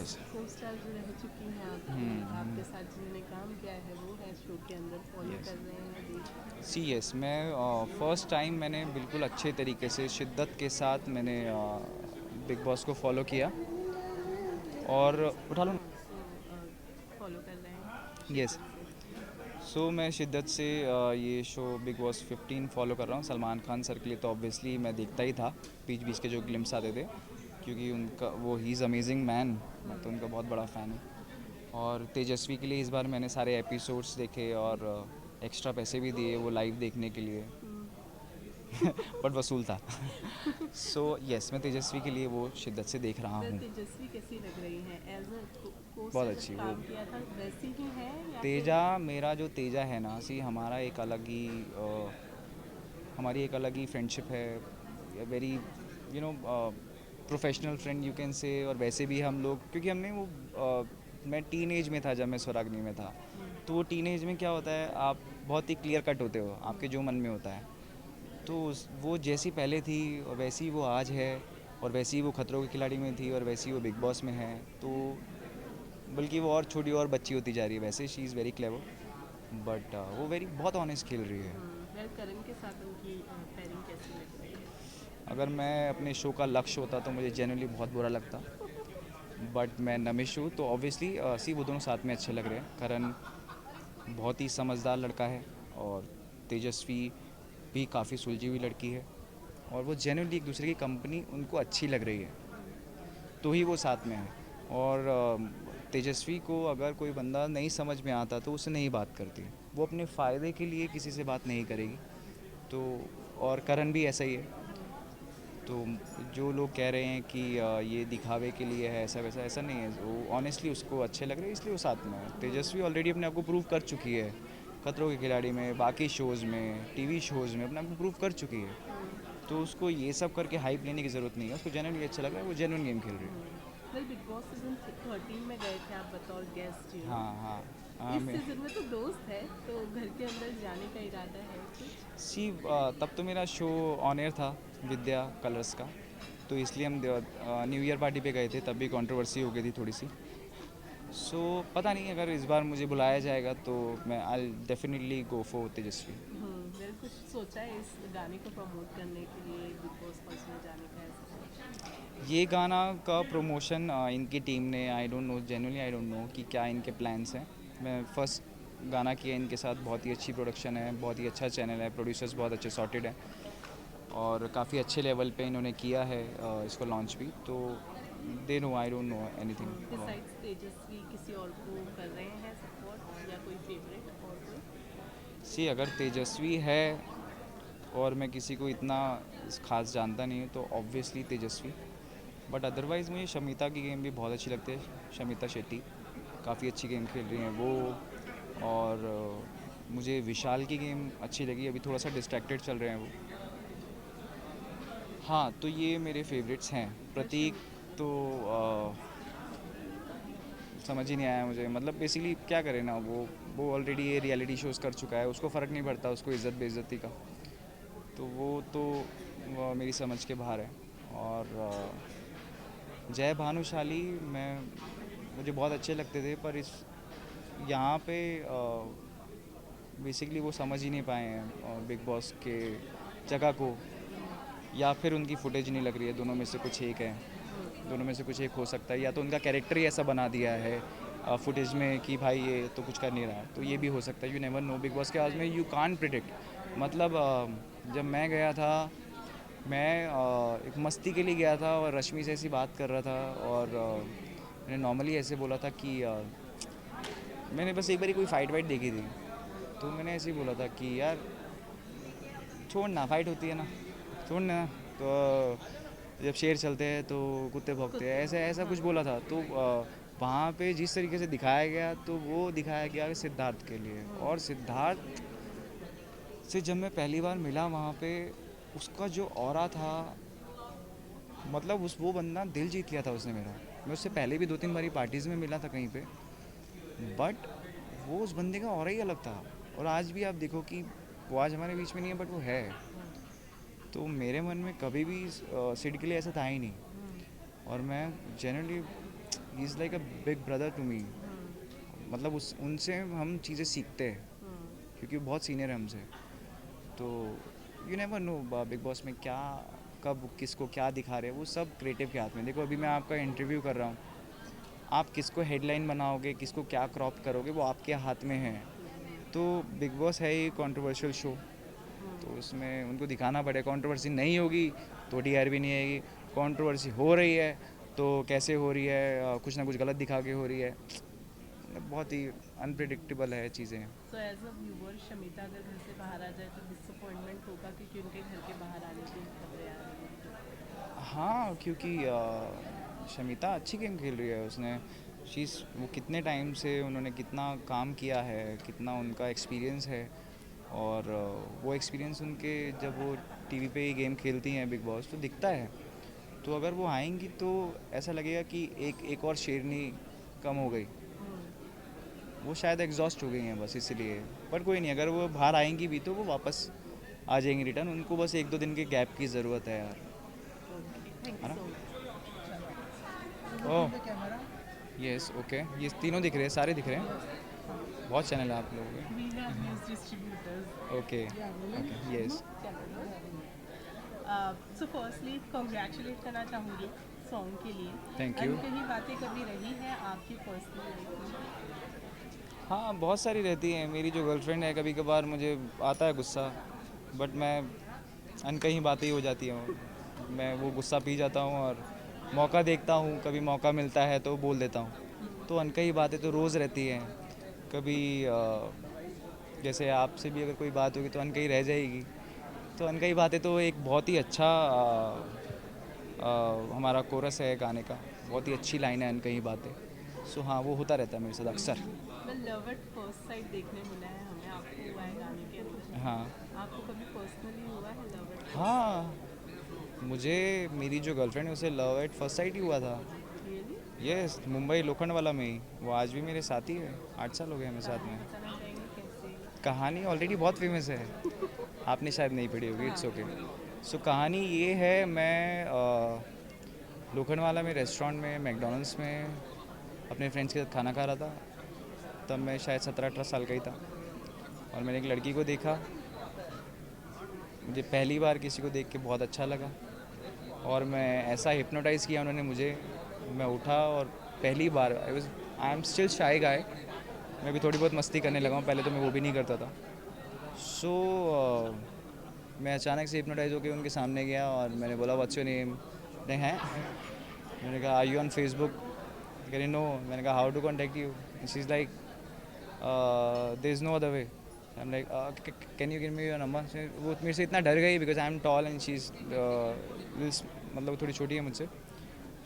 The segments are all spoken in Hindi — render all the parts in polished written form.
यस। को स्टार जो रह चुकी हैं आपकी, आपके साथ जिन्होंने काम किया है वो है शो के अंदर, फॉलो यस। कर रहे हैं, देख रहे हैं? सी यस, मैं फ़र्स्ट टाइम मैंने बिल्कुल अच्छे तरीके से शिद्दत के साथ मैंने बिग बॉस को फॉलो किया। और उठा लो ना। सो फॉलो कर रहे हैं यस। शिद्दत से। सो मैं शिद्दत से ये शो बिग बॉस 15 फॉलो कर रहा हूँ। सलमान खान सर के लिए तो ऑब्वियसली मैं देखता ही था, बीच बीच के जो ग्लिम्स आते थे, क्योंकि उनका वो ही इज़ अमेजिंग मैन। मैं तो उनका बहुत बड़ा फ़ैन हूँ। और तेजस्वी के लिए इस बार मैंने सारे एपिसोड्स देखे और एक्स्ट्रा पैसे भी दिए वो लाइव देखने के लिए। बट वसूल था। सो यस, मैं तेजस्वी के लिए वो शिद्दत से देख रहा वह हूँ। तेजस्वी कैसी लग रही हैं? एज अ बहुत कोस्ट जब अच्छी वो। काम किया था वैसी ही हैं या फिर? तेजा, मेरा जो तेजा है ना, सी हमारा एक अलग ही हमारी एक अलग ही फ्रेंडशिप है। Very you know professional friend you can say. और वैसे भी हम लोग, क्योंकि हमने वो मैं टीन एज में था जब मैं स्वराग्नि में था। तो वो टीन एज में क्या होता है, आप बहुत ही क्लियर कट होते हो, आपके जो मन में होता है। तो वो जैसी पहले थी और वैसी वो आज है, और वैसी वो खतरों के खिलाड़ी में थी और वैसी वो बिग बॉस में है। तो बल्कि वो और छोटी और बच्ची होती जा रही है। वैसे she is very clever, but वो वेरी बहुत ऑनेस्ट खेल रही है। वह करण के साथ उनकी पेयरिंग कैसी लग रही है? अगर मैं अपने शो का लक्ष्य होता तो मुझे जेन्युइनली बहुत बुरा लगता, बट मैं नमिश हूँ तो ऑब्वियसली सी वो दोनों साथ में अच्छे लग रहे हैं। करण बहुत ही समझदार लड़का है, और तेजस्वी भी काफ़ी सुलझी हुई लड़की है, और वो जेन्युइनली एक दूसरे की कंपनी उनको अच्छी लग रही है, तो ही वो साथ में है। और तेजस्वी को अगर कोई बंदा नहीं समझ में आता तो उससे नहीं बात करती, वो अपने फ़ायदे के लिए किसी से बात नहीं करेगी। तो और करण भी ऐसा ही है। तो जो लोग कह रहे हैं कि ये दिखावे के लिए है, ऐसा वैसा, ऐसा नहीं है। वो ऑनेस्टली उसको अच्छे लग रहे हैं, इसलिए वो साथ में है। तेजस्वी ऑलरेडी अपने आप को प्रूव कर चुकी है, खतरों के खिलाड़ी में, बाकी शोज़ में, टीवी शोज़ में अपने आप को प्रूव कर चुकी है। तो उसको ये सब करके हाइप लेने की ज़रूरत नहीं है। उसको जेन्युइनली अच्छा लग रहा है, वो जेन्युइन गेम खेल रही है। वेल, बिग बॉस सीजन 13 में गए थे आप बतौर गेस्ट, हाँ हाँ हाँ। इस मैं सीजन में तो दोस्त है, तो घर के अंदर जाने का इरादा है कुछ? सी तब तो मेरा शो ऑन एयर था, विद्या कलर्स का। तो इसलिए हम न्यू ईयर पार्टी पे गए थे, तब भी कंट्रोवर्सी हो गई थी थोड़ी सी। सो पता नहीं, अगर इस बार मुझे बुलाया जाएगा तो मैं आई डेफिनेटली गो फॉर तेजस्वी। मैंने कुछ सोचा है इस गाने को प्रमोट करने के लिए, बिग बॉस हाउस में जाने का, ऐसा कुछ? ये गाना का प्रमोशन इनकी टीम ने, आई don't no, genuinely I don't no कि क्या इनके प्लान्स हैं। मैं फर्स्ट गाना किया इनके साथ, बहुत ही अच्छी प्रोडक्शन है, बहुत ही अच्छा चैनल है, प्रोड्यूसर्स बहुत अच्छे सॉर्टेड हैं, और काफ़ी अच्छे लेवल पे इन्होंने किया है इसको लॉन्च भी। तो they know, I don't know anything besides about. Tejasvi किसी और को कर रहे हैं सपोर्ट, या कोई फेवरेट और कोई? सी अगर तेजस्वी है और मैं किसी को इतना खास जानता नहीं हूँ तो ऑब्वियसली तेजस्वी। बट अदरवाइज़ मुझे शमिता की गेम भी बहुत अच्छी लगती है। शमिता शेट्टी काफ़ी अच्छी गेम खेल रही हैं वो। और मुझे विशाल की गेम अच्छी लगी, अभी थोड़ा सा डिस्ट्रैक्टेड चल रहे हैं वो। हाँ, तो ये मेरे फेवरेट्स हैं। पर प्रतीक तो समझ ही नहीं आया मुझे, मतलब बेसिकली क्या करें ना, वो ऑलरेडी ये रियलिटी शोज़ कर चुका है, उसको फ़र्क नहीं पड़ता, उसको इज़्ज़त बेइज़्ज़ती का। तो वो मेरी समझ के बाहर है। और जय भानुशाली, मैं मुझे बहुत अच्छे लगते थे, पर इस यहाँ पे बेसिकली वो समझ ही नहीं पाए हैं बिग बॉस के जगह को, या फिर उनकी फुटेज नहीं लग रही है, दोनों में से कुछ एक है। दोनों में से कुछ एक हो सकता है, या तो उनका कैरेक्टर ही ऐसा बना दिया है फुटेज में कि भाई ये तो कुछ कर नहीं रहा, तो ये भी हो सकता है। You never know, big boss के आज में यू कान प्रिडिक्ट। मतलब जब मैं गया था, मैं एक मस्ती के लिए गया था और रश्मि से ऐसी बात कर रहा था, और मैंने नॉर्मली ऐसे बोला था कि मैंने बस एक बारी कोई फ़ाइट वाइट देखी थी, तो मैंने ऐसे ही बोला था कि यार छोड़ ना, फाइट होती है ना, छोड़ ना। तो जब शेर चलते हैं तो कुत्ते भौंकते हैं, कुत्ते ऐसे भौंकते, ऐसा हाँ। कुछ बोला था। तो वहाँ पे जिस तरीके से दिखाया गया, तो वो दिखाया गया सिद्धार्थ के लिए। और सिद्धार्थ से जब मैं पहली बार मिला वहाँ पे, उसका जो ऑरा था, मतलब उस वो बंदा दिल जीत लिया था उसने मेरा। मैं उससे पहले भी 2-3 बारी पार्टीज़ में मिला था कहीं पे, बट वो उस बंदे का ऑरा ही अलग था। और आज भी आप देखो कि वो आज हमारे बीच में नहीं है, बट वो है। तो मेरे मन में कभी भी सिड के लिए ऐसा था ही नहीं। और मैं generally he is like a big brother to me. मतलब उस उनसे हम चीज़ें सीखते हैं क्योंकि वो बहुत सीनियर है हमसे। तो you never know big boss में क्या कब किसको क्या दिखा रहे हैं, वो सब क्रिएटिव के हाथ में। देखो अभी मैं आपका इंटरव्यू कर रहा हूँ, आप किसको हेडलाइन बनाओगे, किसको क्या क्रॉप करोगे, वो आपके हाथ में है। तो बिग बॉस है ही कंट्रोवर्शियल शो, तो उसमें उनको दिखाना पड़ेगा। कंट्रोवर्सी नहीं होगी तो टीआरपी नहीं आएगी, कंट्रोवर्सी हो रही है तो कैसे हो रही है, कुछ ना कुछ गलत दिखा के हो रही है। बहुत ही अनप्रिडिक्टेबल है चीज़ें। So as a viewer Shamita अगर घर से बाहर आ जाए तो डिसअपॉइंटमेंट होगा क्योंकि उनके घर के बाहर आने की खबरें आ रही हैं। हाँ, क्योंकि शमिता अच्छी गेम खेल रही है। उसने शीज़ वो कितने टाइम से उन्होंने कितना काम किया है, कितना उनका एक्सपीरियंस है। और वो एक्सपीरियंस उनके जब वो टीवी पे ही गेम खेलती हैं बिग बॉस तो दिखता है। तो अगर वो आएंगी तो ऐसा लगेगा कि एक और शेरनी कम हो गई। वो शायद एग्जॉस्ट हो गई हैं बस इसलिए। पर कोई नहीं, अगर वो बाहर आएंगी भी तो वो वापस आ जाएंगी रिटर्न। उनको बस 1-2 दिन के गैप की ज़रूरत है यार, ओके, थैंक है यू ना? So much. Oh yes, okay, ये तीनों दिख रहे हैं, सारे दिख रहे हैं। बहुत चैनल है आप लोगों वी हैव न्यूज़ डिस्ट्रीब्यूटर्स। के। Okay okay yes, so firstly congratulate करना चाहूँगी सॉन्ग के लिए। Thank you. अनकही बातें कभी रही हैं आपकी पर्सनल लाइफ में? हाँ, बहुत सारी रहती हैं। मेरी जो गर्लफ्रेंड है, कभी कभार मुझे आता है गुस्सा, बट मैं अनकही बातें ही हो जाती हैं। मैं वो गुस्सा पी जाता हूँ और मौका देखता हूँ, कभी मौका मिलता है तो बोल देता हूँ। तो अनकही बातें तो रोज़ रहती हैं। कभी जैसे आपसे भी अगर कोई बात होगी तो अनकही रह जाएगी। तो अनकही बातें तो एक बहुत ही अच्छा हमारा कोरस है गाने का। बहुत ही अच्छी लाइन है अनकही बातें। सो हाँ, वो होता रहता है मेरे साथ अक्सर। मैं लव एट फर्स्ट साइट देखने मिला है हमें, आपको हुआ है गाने के अंदर? हाँ आपको कभी पर्सनली हुआ है लव एट फर्स्ट हाँ, मुझे मेरी जो गर्लफ्रेंड है उसे लव एट फर्स्ट साइट ही हुआ था। Site? Really? Yes, Mumbai Lokhandwala में ही। वो आज भी मेरे साथ ही है, 8 साल हो गए हमें साथ कहानी में। बताना चाहेंगे कैसे? कहानी ऑलरेडी बहुत फेमस है, आपने शायद नहीं पढ़ी होगी, हाँ, इट्स ओके। बोलिए। सो कहानी ये है, मैं लोखंडवाला में रेस्टोरेंट में मैकडोनल्ड्स में अपने फ्रेंड्स के साथ खाना खा रहा था। तब मैं शायद 17-18 साल का ही था और मैंने एक लड़की को देखा। मुझे पहली बार किसी को देख के बहुत अच्छा लगा और मैं ऐसा हिप्नोटाइज़ किया उन्होंने मुझे। मैं उठा और पहली बार आई एम स्टिल शाई गाय। मैं भी थोड़ी बहुत मस्ती करने लगा हूँ, पहले तो मैं वो भी नहीं करता था। सो मैं अचानक से हिप्नोटाइज होकर उनके सामने गया और मैंने बोला व्हाट्स योर नेम। नहीं है, मैंने कहा आर यू ऑन फेसबुक? कह रही नो। मैंने कहा how to contact you? She is like there is no other way. I am like can you give me your number? वो मेरे से इतना डर गई because I am tall and she is मतलब थोड़ी छोटी है मुझसे,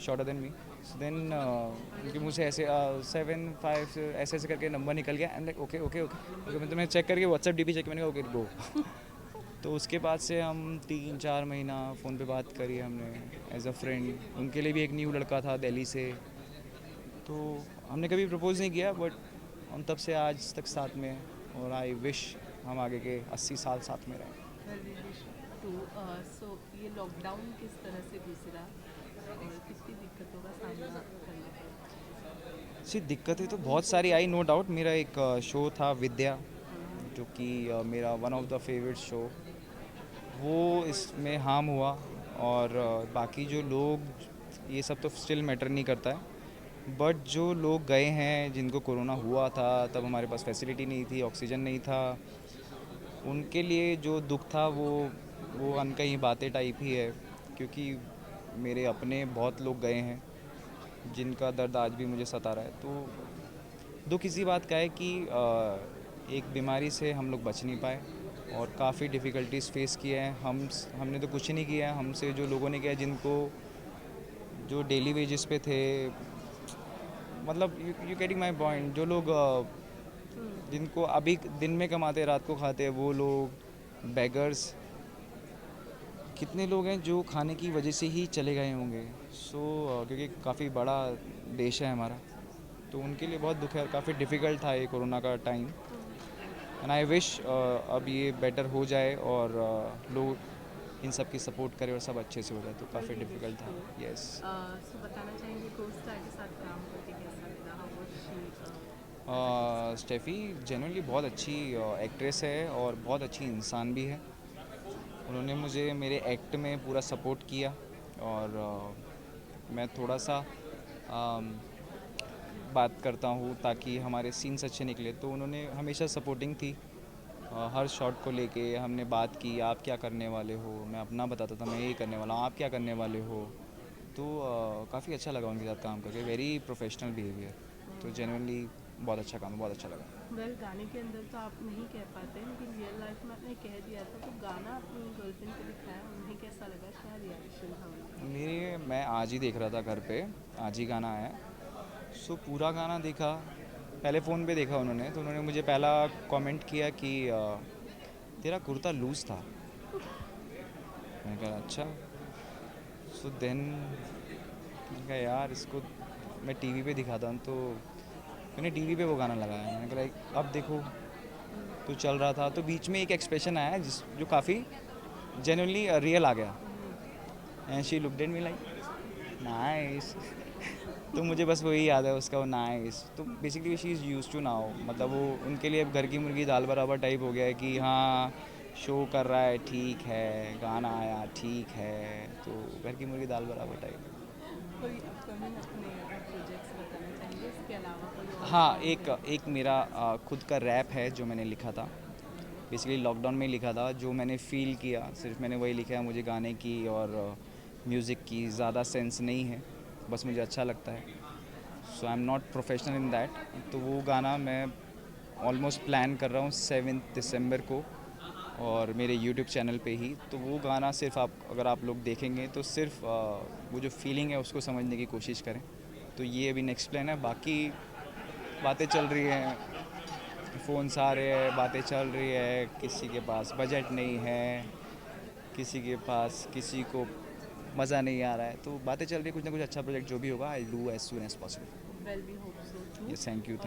शॉर्टर देन मी। देन उनके मुँह से ऐसे 7-5 ऐसे ऐसे करके नंबर निकल गया। आई am like okay okay okay. मैंने चेक करके व्हाट्सएप डीपी चेक, मैंने कहा ओके गो। तो उसके बाद से हम 3-4 महीना फ़ोन पे बात करी हमने एज अ फ्रेंड। उनके लिए भी एक न्यू लड़का था दिल्ली से, तो हमने कभी प्रपोज़ नहीं किया बट हम तब से आज तक साथ में हैं और आई विश हम आगे के 80 साल साथ में रहें। Well, we wish to सो ये लॉकडाउन किस तरह से गुजरा और कितनी दिक्कतों का सामना करना पड़ा? सी दिक्कतें तो बहुत सारी आई, नो डाउट। मेरा एक शो था विद्या, जो कि मेरा one of the favourite show, वो इसमें हार्म हुआ। और बाकी जो लोग, ये सब तो स्टिल मैटर नहीं करता है, बट जो लोग गए हैं जिनको कोरोना हुआ था तब हमारे पास फैसिलिटी नहीं थी, ऑक्सीजन नहीं था, उनके लिए जो दुख था वो अनकही बातें टाइप ही है। क्योंकि मेरे अपने बहुत लोग गए हैं जिनका दर्द आज भी मुझे सता रहा है। तो दुख इसी बात का है कि एक बीमारी से हम लोग बच नहीं पाए और काफ़ी डिफ़िकल्टीज फेस किए हैं। हमने तो कुछ ही नहीं किया, हमसे जो लोगों ने किया, जिनको जो डेली वेजेस पे थे, मतलब यू गेटिंग माई पॉइंट, जो लोग जिनको अभी दिन में कमाते रात को खाते, वो लोग बेगर्स, कितने लोग हैं जो खाने की वजह से ही चले गए होंगे। सो क्योंकि काफ़ी बड़ा देश है हमारा, तो उनके लिए बहुत दुख है और काफ़ी डिफ़िकल्ट था ये कोरोना का टाइम। एंड आई विश अब ये बेटर हो जाए और लोग इन सब की सपोर्ट करे और सब अच्छे से हो जाए, तो काफ़ी डिफ़िकल्ट था। यस। सो बताना चाहेंगे को स्टार के साथ काम करके कैसा लगा? हाउ वाज शी स्टेफ़ी जेनुइनली बहुत अच्छी एक्ट्रेस है और बहुत अच्छी इंसान भी है। उन्होंने मुझे मेरे एक्ट में पूरा सपोर्ट किया और मैं थोड़ा सा अम, बात करता हूँ ताकि हमारे सीन्स अच्छे निकले, तो उन्होंने हमेशा सपोर्टिंग थी। हर शॉट को लेके हमने बात की, आप क्या करने वाले हो, मैं अपना बताता था मैं ये करने वाला हूँ, आप क्या करने वाले हो। तो काफ़ी अच्छा लगा उनके साथ काम करके, वेरी प्रोफेशनल बिहेवियर। तो जेनुइनली बहुत अच्छा काम, बहुत अच्छा लगा। वेल गाने के अंदर तो आप नहीं कह पाते, लेकिन रियल लाइफ में आपने कह दिया था, तो गाना अपनी गर्लफ्रेंड को दिखाया, उन्हें कैसा लगा? क्या रिएक्शन था उनका? मैं आज ही देख रहा था घर पे, आज ही गाना आया। सो पूरा गाना देखा, पहले फ़ोन पे देखा उन्होंने, तो उन्होंने मुझे पहला कमेंट किया कि तेरा कुर्ता लूज़ था। मैंने कहा अच्छा। सो देन मैंने कहा यार इसको मैं टीवी पे दिखाता हूँ, तो मैंने टीवी पे वो गाना लगाया। मैंने कहा लाइक अब देखो, तो चल रहा था, तो बीच में एक एक्सप्रेशन आया जिस जो काफ़ी जेन्युइनली रियल आ गया। And she looked at me like nice. तो मुझे बस वही याद है उसका, वो नाइस। तो basically she is use to now, मतलब वो उनके लिए अब घर की मुर्गी दाल बराबर टाइप हो गया है कि हाँ शो कर रहा है ठीक है, गाना आया ठीक है, तो घर की मुर्गी दाल बराबर टाइप। कोई अपकमिंग अपने प्रोजेक्ट्स बताना चाहेंगे, इसके अलावा कोई और हाँ, सॉन्ग एक है? एक मेरा खुद का रैप है जो मैंने लिखा था, बेसिकली लॉकडाउन में ही लिखा था। जो मैंने फ़ील किया सिर्फ मैंने वही लिखा है। मुझे गाने की और म्यूज़िक की ज़्यादा सेंस नहीं है, बस मुझे अच्छा लगता है। So I am not professional in that. तो वो गाना मैं ऑलमोस्ट प्लान कर रहा हूँ 7 दिसंबर को, और मेरे यूट्यूब चैनल पे ही। तो वो गाना सिर्फ आप अगर आप लोग देखेंगे तो सिर्फ वो जो फीलिंग है उसको समझने की कोशिश करें। तो ये अभी नेक्स्ट प्लान है। बाकी बातें चल रही हैं, फ़ोन्स आ रहे हैं, बातें चल रही है, किसी के पास बजट नहीं है, किसी के पास किसी को मज़ा नहीं आ रहा है, तो बातें चल रही है। कुछ ना कुछ अच्छा प्रोजेक्ट जो भी होगा I do as soon as possible. Well we hope so too. Yes, thank you, thank